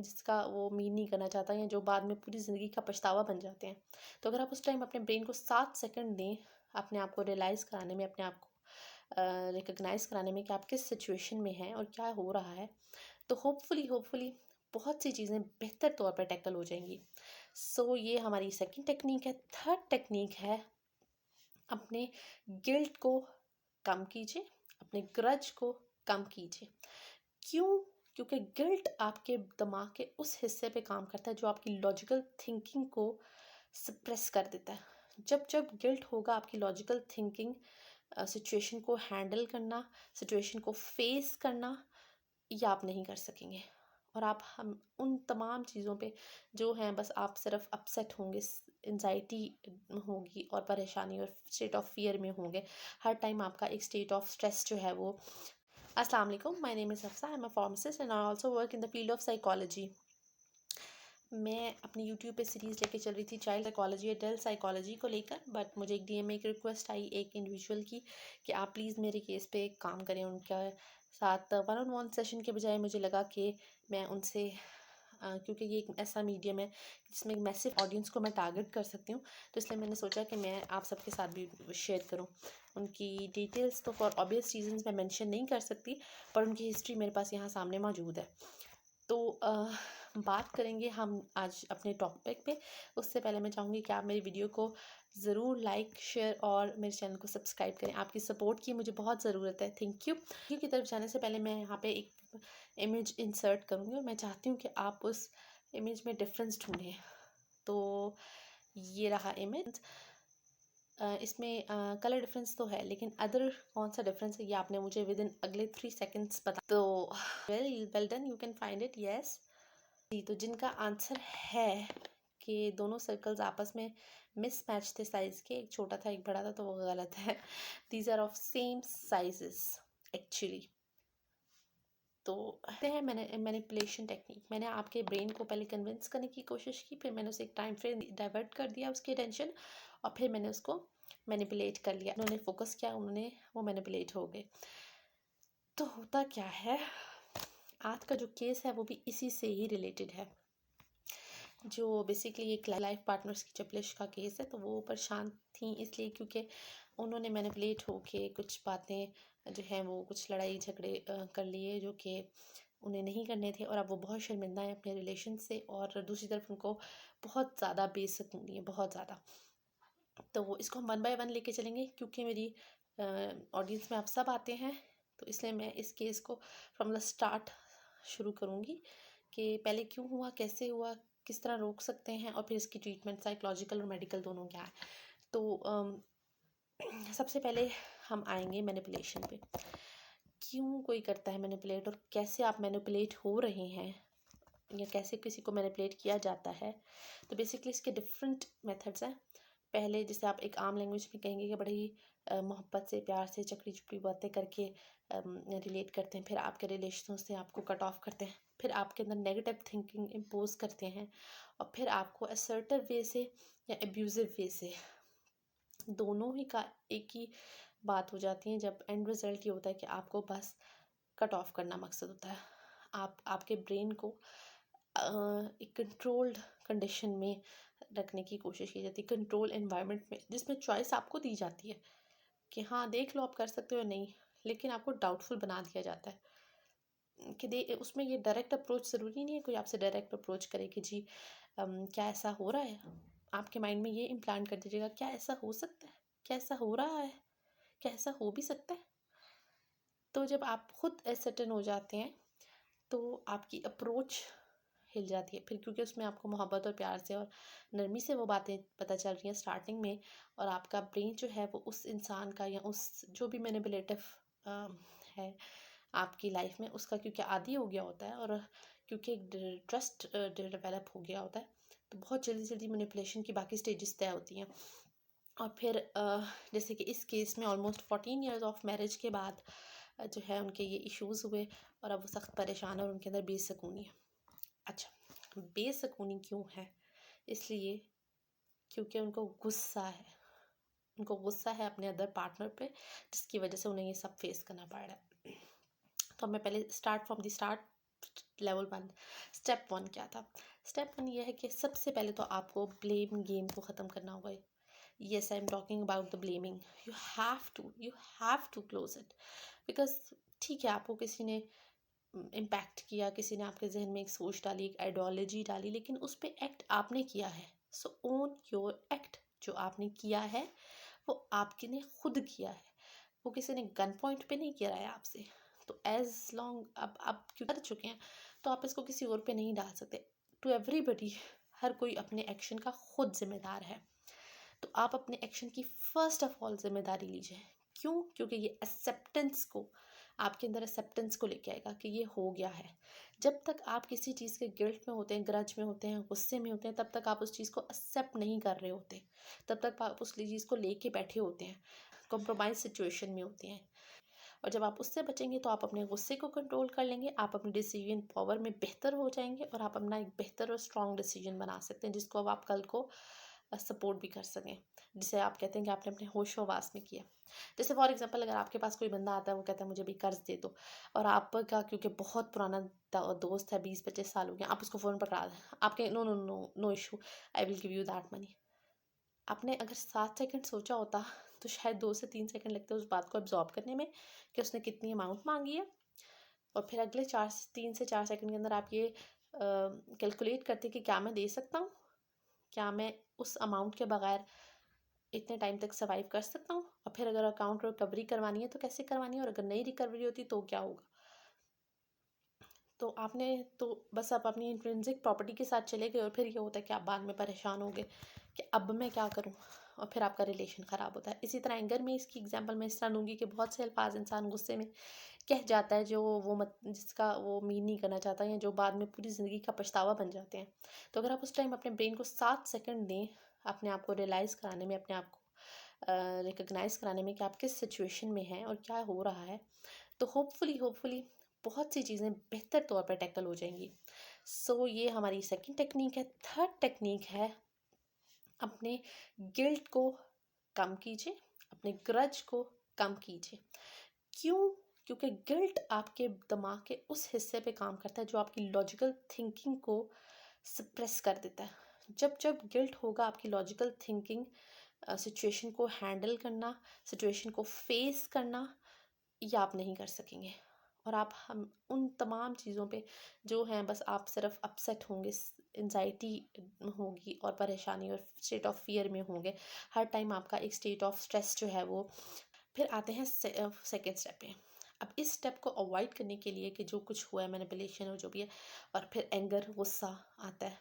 जिसका वो मीन नहीं करना चाहता या जो बाद में पूरी ज़िंदगी का पछतावा बन जाते हैं। तो अगर आप उस टाइम अपने ब्रेन को 7 सेकंड दें अपने आप को रियलाइज़ कराने में, अपने आप को रिकॉग्नाइज़ कराने में कि आप किस सिचुएशन में हैं और क्या हो रहा है, तो होपफुली बहुत सी चीज़ें बेहतर तौर पर टैकल हो जाएंगी। सो ये हमारी सेकंड टेक्निक है। थर्ड टेक्निक है, अपने गिल्ट को कम कीजिए, अपने ग्रज को कम कीजिए। क्यों? क्योंकि गिल्ट आपके दिमाग के उस हिस्से पे काम करता है जो आपकी लॉजिकल थिंकिंग को सप्रेस कर देता है। जब जब गिल्ट होगा, आपकी लॉजिकल थिंकिंग सिचुएशन को हैंडल करना, सिचुएशन को फेस करना, ये आप नहीं कर सकेंगे। और आप हम उन तमाम चीज़ों पे जो हैं, बस आप सिर्फ अपसेट होंगे, एंजाइटी होगी और परेशानी और स्टेट ऑफ फियर में होंगे। हर टाइम आपका एक स्टेट ऑफ स्ट्रेस जो है वो। अस्सलाम वालेकुम, my name is Hafsa, I am a pharmacist and I also work in the field of psychology. मैं अपनी यूट्यूब पे सीरीज़ लेके चल रही थी चाइल्ड साइकोलॉजी, एडल्ट साइकोलॉजी को लेकर, बट मुझे एक डीएम में एक रिक्वेस्ट आई एक इंडिविजुअल की कि आप प्लीज़ मेरे केस पे काम करें। उनके साथ वन ऑन वन सेशन के बजाय मुझे लगा कि मैं उनसे क्योंकि ये एक ऐसा मीडियम है जिसमें एक मैसिव ऑडियंस को मैं टारगेट कर सकती हूँ, तो इसलिए मैंने सोचा कि मैं आप सबके साथ भी शेयर करूँ। उनकी डिटेल्स तो फॉर ऑब्वियस रीजंस मैं मेंशन नहीं कर सकती, पर उनकी हिस्ट्री मेरे पास यहाँ सामने मौजूद है। तो बात करेंगे हम आज अपने टॉपिक पे। उससे पहले मैं चाहूँगी कि आप मेरी वीडियो को ज़रूर लाइक, शेयर और मेरे चैनल को सब्सक्राइब करें। आपकी सपोर्ट की मुझे बहुत ज़रूरत है। Thank you. वीडियो की तरफ जाने से पहले मैं यहाँ पे एक इमेज इंसर्ट करूँगी और मैं चाहती हूँ कि आप उस इमेज में डिफरेंस ढूंढें। तो ये रहा इमेज। इसमें कलर डिफरेंस तो है, लेकिन अदर कौन सा डिफरेंस है ये आपने मुझे विद इन अगले 3 सेकेंड्स बता। तो well done, you can find it. Yes ji, तो जिनका आंसर है कि दोनों सर्कल्स आपस में मिसमैच थे साइज के, एक छोटा था एक बड़ा था, तो वो गलत है। These are of same sizes actually. तो है मैनिपुलेशन टेक्निक। मैंने आपके ब्रेन को पहले कन्विंस करने की कोशिश की, फिर मैंने उसे एक टाइम फ्रेम डाइवर्ट कर दिया उसकी अटेंशन, और फिर मैंने उसको मैनिपुलेट कर लिया। उन्होंने फोकस किया, वो मैनिपुलेट हो गए। तो होता क्या है, आज का जो केस है वो भी इसी से ही रिलेटेड है। जो बेसिकली एक लाइफ पार्टनर्स की चपलिश का केस है। तो वो परेशान थी इसलिए क्योंकि उन्होंने मैनिपुलेट होके कुछ बातें जो हैं वो कुछ लड़ाई झगड़े कर लिए जो कि उन्हें नहीं करने थे, और अब वो बहुत शर्मिंदा है अपने रिलेशन से, और दूसरी तरफ उनको बहुत ज़्यादा बेसुकूनी है, बहुत ज़्यादा। तो इसको हम वन बाय वन लेके चलेंगे क्योंकि मेरी ऑडियंस में आप सब आते हैं, तो इसलिए मैं इस केस को फ्रॉम द स्टार्ट शुरू करूँगी कि पहले क्यों हुआ, कैसे हुआ, किस तरह रोक सकते हैं, और फिर इसकी ट्रीटमेंट साइकोलॉजिकल और मेडिकल दोनों क्या है। तो सबसे पहले हम आएंगे मैनिपुलेशन पे। क्यों कोई करता है मैनिपुलेट, और कैसे आप मैनिपुलेट हो रहे हैं, या कैसे किसी को मैनिपुलेट किया जाता है। तो बेसिकली इसके डिफरेंट मेथड्स हैं। पहले जैसे आप एक आम लैंग्वेज में कहेंगे कि बड़ी ही मोहब्बत से, प्यार से, चकड़ी चुपड़ी बातें करके रिलेट करते हैं, फिर आपके रिलेशनों से आपको कट ऑफ करते हैं, फिर आपके अंदर नेगेटिव थिंकिंग इम्पोज करते हैं, और फिर आपको असर्टिव वे से या एब्यूजिव वे से, दोनों ही का एक ही बात हो जाती है। जब एंड रिजल्ट ये होता है कि आपको बस कट ऑफ करना मकसद होता है। आपके ब्रेन को एक कंट्रोल्ड कंडीशन में रखने की कोशिश की जाती है, कंट्रोल एनवायरनमेंट में, जिसमें चॉइस आपको दी जाती है कि हाँ देख लो आप कर सकते हो या नहीं, लेकिन आपको डाउटफुल बना दिया जाता है कि उसमें ये डायरेक्ट अप्रोच ज़रूरी नहीं है कोई आपसे डायरेक्ट अप्रोच करे कि जी क्या ऐसा हो रहा है। आपके माइंड में ये इम्प्लांट कर दीजिएगा, क्या ऐसा हो सकता है, क्या ऐसा हो रहा है, क्या ऐसा हो भी सकता है। तो जब आप खुद असर्टेन हो जाते हैं तो आपकी अप्रोच हिल जाती है फिर, क्योंकि उसमें आपको मोहब्बत और प्यार से और नरमी से वो बातें पता चल रही हैं स्टार्टिंग में, और आपका ब्रेन जो है वो उस इंसान का या उस जो भी मैनिपुलेटिव है आपकी लाइफ में, उसका क्योंकि आदी हो गया होता है, और क्योंकि एक ट्रस्ट डेवलप हो गया होता है, तो बहुत जल्दी जल्दी मैनिपुलेशन की बाकी स्टेजेस तय होती हैं। और फिर जैसे कि इस केस में ऑलमोस्ट 14 ईयर्स ऑफ मैरिज के बाद जो है उनके ये इश्यूज़ हुए, और अब वो सख्त परेशान है और उनके अंदर बेसुकूनी है। अच्छा, बेसुकूनी क्यों है? इसलिए क्योंकि उनको गुस्सा है अपने अदर पार्टनर पे, जिसकी वजह से उन्हें ये सब फेस करना पड़ रहा है। तो मैं पहले start from the start level 1। Step 1 क्या था? स्टेप 1 ये है कि सबसे पहले तो आपको ब्लेम गेम को ख़त्म करना होगा। Yes, I am talking about the blaming. You have to close it. Because ठीक है, आपको किसी ने इम्पैक्ट किया, किसी ने आपके जहन में एक सोच डाली, एक आइडियोलॉजी डाली, लेकिन उस पर एक्ट आपने किया है। सो ओन योर एक्ट। जो आपने किया है वो आपके ने खुद किया है, वो किसी ने गन पॉइंट पे नहीं किया है आपसे। तो एज लॉन्ग अब आप क्यों कर चुके हैं तो आप इसको किसी और पे नहीं डाल सकते। टू एवरीबडी, हर कोई अपने एक्शन का खुद जिम्मेदार है। तो आप अपने एक्शन की फर्स्ट ऑफ ऑल जिम्मेदारी लीजिए। क्यों? क्योंकि ये एक्सेप्टेंस को, आपके अंदर एक्सेप्टेंस को लेके आएगा कि ये हो गया है। जब तक आप किसी चीज़ के गिल्ट में होते हैं, ग्रज में होते हैं, गुस्से में होते हैं, तब तक आप उस चीज़ को एक्सेप्ट नहीं कर रहे होते। तब तक आप उस चीज़ को लेके बैठे होते हैं, कॉम्प्रोमाइज सिचुएशन में होते हैं। और जब आप उससे बचेंगे तो आप अपने गुस्से को कंट्रोल कर लेंगे, आप अपनी डिसीजन पावर में बेहतर हो जाएंगे और आप अपना एक बेहतर और स्ट्रॉन्ग डिसीजन बना सकते हैं, जिसको अब आप कल को सपोर्ट भी कर सकें, जिसे आप कहते हैं कि आपने अपने होशो-हवास में किया। जैसे फॉर एग्जांपल, अगर आपके पास कोई बंदा आता है, वो कहता है मुझे भी कर्ज दे दो, और आपका क्योंकि बहुत पुराना दोस्त है, 20-25 साल हो गए, आप उसको फ़ोन पकड़ा दें, आप कहें no no no no issue, I will give you that money. आपने अगर 7 सेकंड सोचा होता तो शायद 2 से 3 सेकंड लगते उस बात को एब्जॉर्ब करने में कि उसने कितनी अमाउंट मांगी है, और फिर अगले 3 से 4 सेकंड के अंदर आप ये कैलकुलेट करते कि क्या मैं दे सकता हूँ, क्या मैं उस अमाउंट के बगैर इतने टाइम तक सर्वाइव कर सकता हूँ, और फिर अगर अकाउंट रिकवरी करवानी है तो कैसे करवानी है, और अगर नहीं रिकवरी होती तो क्या होगा। तो आपने तो बस आप अपनी इंट्रिंसिक प्रॉपर्टी के साथ चले गए, और फिर ये होता है कि आप बाद में परेशान हो गए कि अब मैं क्या करूँ, और फिर आपका रिलेशन ख़राब होता है। इसी तरह एंगर में इसकी एग्जांपल मैं इस तरह लूँगी कि बहुत से अल्फाज इंसान गुस्से में कह जाता है जो वो मत जिसका वो मीन नहीं करना चाहता, या जो बाद में पूरी ज़िंदगी का पछतावा बन जाते हैं। तो अगर आप उस टाइम अपने ब्रेन को 7 सेकंड दें अपने आप को रियलाइज़ कराने में, अपने आप को रिकग्नाइज़ कराने में कि आप किस सिचुएशन में हैं और क्या हो रहा है, तो होपफुली बहुत सी चीज़ें बेहतर तौर पर टैकल हो जाएंगी। सो ये हमारी सेकंड टेक्निक है। थर्ड टेक्निक है, अपने गिल्ट को कम कीजिए, अपने ग्रज को कम कीजिए। क्यों? क्योंकि गिल्ट आपके दिमाग के उस हिस्से पे काम करता है जो आपकी लॉजिकल थिंकिंग को सप्रेस कर देता है। जब जब गिल्ट होगा, आपकी लॉजिकल थिंकिंग, सिचुएशन को हैंडल करना, सिचुएशन को फेस करना, ये आप नहीं कर सकेंगे। और आप हम उन तमाम चीज़ों पे जो हैं, बस आप सिर्फ अपसेट होंगे, एंजाइटी होगी और परेशानी और स्टेट ऑफ फियर में होंगे। हर टाइम आपका एक स्टेट ऑफ स्ट्रेस जो है वो। फिर आते हैं सेकेंड स्टेप पे। अब इस स्टेप को अवॉइड करने के लिए कि जो कुछ हुआ है, मैनिपुलेशन और जो भी है, और फिर एंगर, गुस्सा आता है,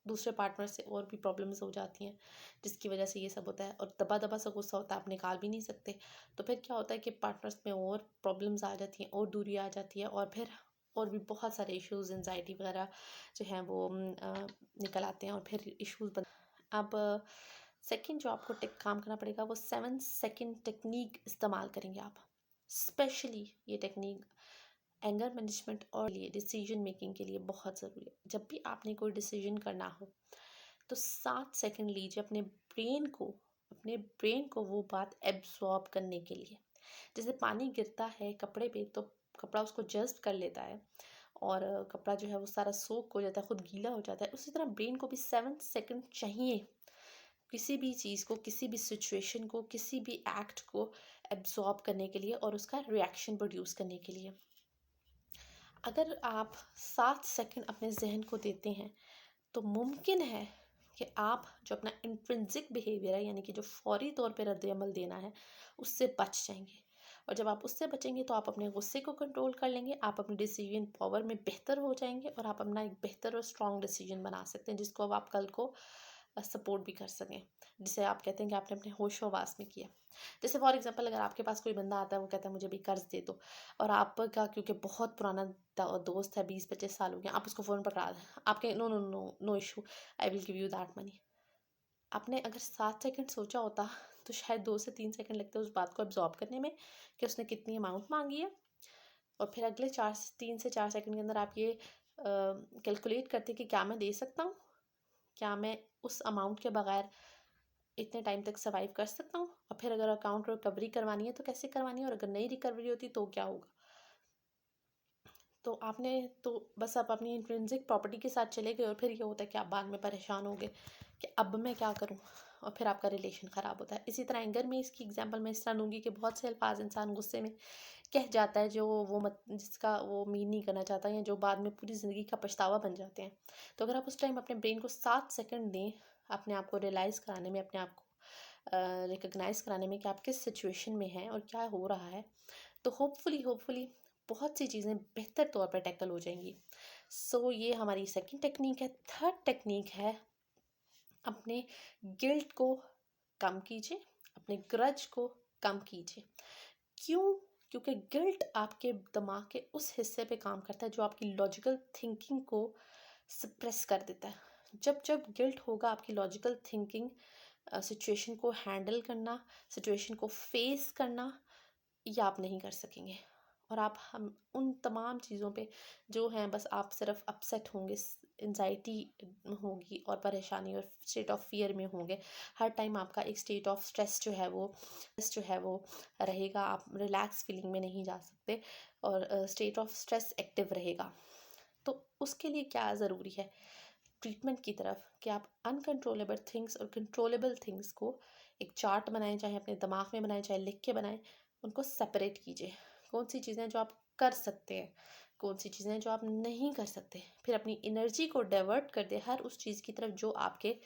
दूसरे पार्टनर से और भी प्रॉब्लम्स हो जाती हैं जिसकी वजह से ये सब होता है, और दबा दबा सा गुस्सा होता है, आप निकाल भी नहीं सकते। तो फिर क्या होता है कि पार्टनर्स में और प्रॉब्लम्स आ जाती हैं, और दूरी आ जाती है, और फिर और भी बहुत सारे इश्यूज, एंजाइटी वगैरह जो हैं वो निकल आते हैं, और फिर इश्यूज बन। अब सेकंड जो आपको काम करना पड़ेगा, वो 7 सेकंड टेक्निक इस्तेमाल करेंगे आप। स्पेशली ये टेक्निक एंगर मैनेजमेंट और लिए डिसीजन मेकिंग के लिए बहुत ज़रूरी है। जब भी आपने कोई डिसीजन करना हो तो 7 सेकंड लीजिए अपने ब्रेन को वो बात एब्जॉर्ब करने के लिए। जैसे पानी गिरता है कपड़े पे तो कपड़ा उसको जस्ट कर लेता है, और कपड़ा जो है वो सारा सोक हो जाता है, खुद गीला हो जाता है। उसी तरह ब्रेन को भी 7 सेकंड चाहिए किसी भी चीज़ को, किसी भी सिचुएशन को, किसी भी एक्ट को एब्जॉर्ब करने के लिए और उसका रिएक्शन प्रोड्यूस करने के लिए। अगर आप 7 सेकंड अपने जहन को देते हैं तो मुमकिन है कि आप जो अपना इंट्रिंसिक बिहेवियर है, यानी कि जो फौरी तौर पे रद्द अमल देना है, उससे बच जाएंगे। और जब आप उससे बचेंगे तो आप अपने गुस्से को कंट्रोल कर लेंगे, आप अपनी डिसीजन पावर में बेहतर हो जाएंगे, और आप अपना एक बेहतर और स्ट्रॉन्ग डिसीजन बना सकते हैं, जिसको अब आप कल को सपोर्ट भी कर सकें, जिसे आप कहते हैं कि आपने अपने होशो-हवास में किया। जैसे फॉर एग्जांपल, अगर आपके पास कोई बंदा आता है, वो कहता है मुझे भी कर्ज दे दो, और आपका क्योंकि बहुत पुराना दोस्त है, 20-25 साल हो गए, आप उसको फ़ोन पकड़ा दें, आप कहें no no no no issue, I will give you that money. आपने अगर 7 सेकंड सोचा होता तो शायद 2 से 3 सेकंड लगते उस बात को एब्जॉर्ब करने में कि उसने कितनी अमाउंट मांगी है, और फिर अगले 3 से 4 सेकंड के अंदर आप ये कैलकुलेट करते कि क्या मैं दे सकता हूँ, क्या मैं उस अमाउंट के बगैर इतने टाइम तक सर्वाइव कर सकता हूँ, और फिर अगर अकाउंट रिकवरी करवानी है तो कैसे करवानी है, और अगर नहीं रिकवरी होती तो क्या होगा। तो आपने तो बस आप अपनी इंट्रिंसिक प्रॉपर्टी के साथ चले गए और फिर ये होता है कि आप बाद में परेशान हो गए कि अब मैं क्या करूँ, और फिर आपका रिलेशन ख़राब होता है। इसी तरह एंगर में इसकी एग्जांपल मैं इस तरह दूँगी कि बहुत से अल्फाज इंसान गुस्से में कह जाता है जो वो मत जिसका वो मीन नहीं करना चाहता, या जो बाद में पूरी ज़िंदगी का पछतावा बन जाते हैं। तो अगर आप उस टाइम अपने ब्रेन को 7 सेकंड दें अपने आप को रियलाइज़ कराने में, अपने आप को रिकॉग्नाइज़ कराने में कि आप किस सिचुएशन में हैं और क्या हो रहा है, तो होपफुली बहुत सी चीज़ें बेहतर तौर पर टैकल हो जाएंगी। सो ये हमारी सेकंड टेक्निक है। थर्ड टेक्निक है, अपने गिल्ट को कम कीजिए, अपने ग्रज को कम कीजिए। क्यों? क्योंकि गिल्ट आपके दिमाग के उस हिस्से पे काम करता है जो आपकी लॉजिकल थिंकिंग को सप्रेस कर देता है। जब जब गिल्ट होगा, आपकी लॉजिकल थिंकिंग सिचुएशन को हैंडल करना, सिचुएशन को फेस करना, ये आप नहीं कर सकेंगे। और आप हम उन तमाम चीज़ों पे जो हैं, बस आप सिर्फ अपसेट होंगे, एंजाइटी होगी और परेशानी और स्टेट ऑफ फियर में होंगे। हर टाइम आपका एक स्टेट ऑफ स्ट्रेस जो है वो रहेगा। आप रिलैक्स फीलिंग में नहीं जा सकते और स्टेट ऑफ स्ट्रेस एक्टिव रहेगा। तो उसके लिए क्या ज़रूरी है ट्रीटमेंट की तरफ, कि आप अनकंट्रोलेबल थिंग्स और कंट्रोलेबल थिंग्स को एक चार्ट बनाएं, चाहे अपने दिमाग में बनाएं, चाहे लिख के बनाएं। उनको सेपरेट कीजिए। कौन सी चीज़ें जो आप कर सकते हैं, कौन सी चीज़ें जो आप नहीं कर सकते। फिर अपनी एनर्जी को डाइवर्ट कर दे हर उस चीज़ की तरफ जो आपके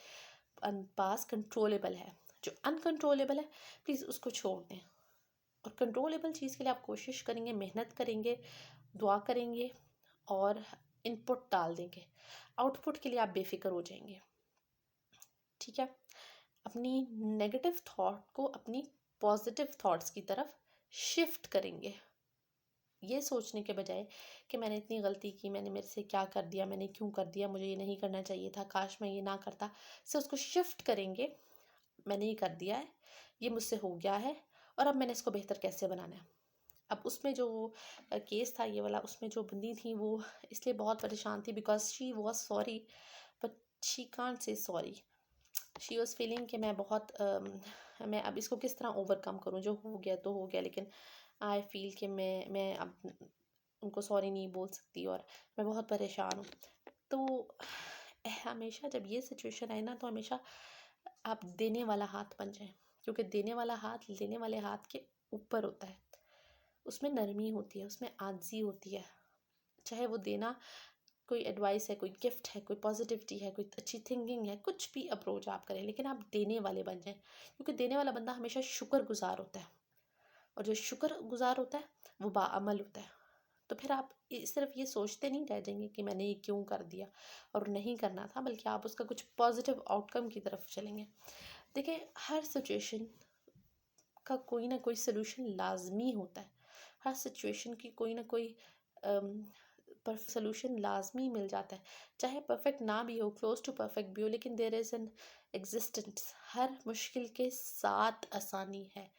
पास कंट्रोलेबल है। जो अनकंट्रोलेबल है, प्लीज़ उसको छोड़ दें। और कंट्रोलेबल चीज़ के लिए आप कोशिश करेंगे, मेहनत करेंगे, दुआ करेंगे और इनपुट डाल देंगे। आउटपुट के लिए आप बेफिक्र हो जाएंगे। ठीक है। अपनी नेगेटिव थॉट को अपनी पॉजिटिव थॉट्स की तरफ शिफ्ट करेंगे। ये सोचने के बजाय कि मैंने इतनी गलती की, मैंने मेरे से क्या कर दिया, मैंने क्यों कर दिया, मुझे ये नहीं करना चाहिए था, काश मैं ये ना करता, से उसको शिफ्ट करेंगे। मैंने ये कर दिया है, ये मुझसे हो गया है, और अब मैंने इसको बेहतर कैसे बनाना है। अब उसमें जो केस था ये वाला, उसमें जो बंदी थी वो इसलिए बहुत परेशान थी because she was sorry but she can't say sorry. She was feeling कि मैं बहुत मैं अब इसको किस तरह ओवरकम करूँ, जो हो गया तो हो गया, लेकिन आई फील कि मैं अब उनको सॉरी नहीं बोल सकती और मैं बहुत परेशान हूँ। तो हमेशा जब ये सिचुएशन आए ना, तो हमेशा आप देने वाला हाथ बन जाए, क्योंकि देने वाला हाथ लेने वाले हाथ के ऊपर होता है। उसमें नरमी होती है, उसमें आजिज़ी होती है। चाहे वो देना कोई एडवाइस है, कोई गिफ्ट है, कोई पॉजिटिविटी है, कोई अच्छी थिंकिंग है, कुछ भी अप्रोच आप करें, लेकिन आप देने वाले बन जाएं। क्योंकि देने वाला बंदा हमेशा शुक्रगुजार होता है, और जो शुक्रगुजार होता है वो बाअमल होता है। तो फिर आप सिर्फ ये सोचते नहीं रह जाएंगे कि मैंने ये क्यों कर दिया और नहीं करना था, बल्कि आप उसका कुछ पॉजिटिव आउटकम की तरफ चलेंगे। देखिए, हर सिचुएशन का कोई ना कोई सोल्यूशन लाजमी होता है। हर सिचुएशन की कोई ना कोई पर सोल्यूशन लाजमी मिल जाता है। चाहे परफेक्ट ना भी हो, क्लोज टू परफेक्ट भी हो, लेकिन देयर इज़ एन एग्जिस्टेंस। हर मुश्किल के साथ आसानी है,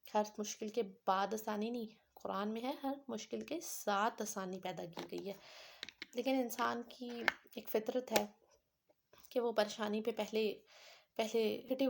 हर मुश्किल के बाद आसानी नहीं। कुरान में है, हर मुश्किल के साथ आसानी पैदा की गई है। लेकिन इंसान की एक फितरत है कि वो परेशानी पे पहले पहले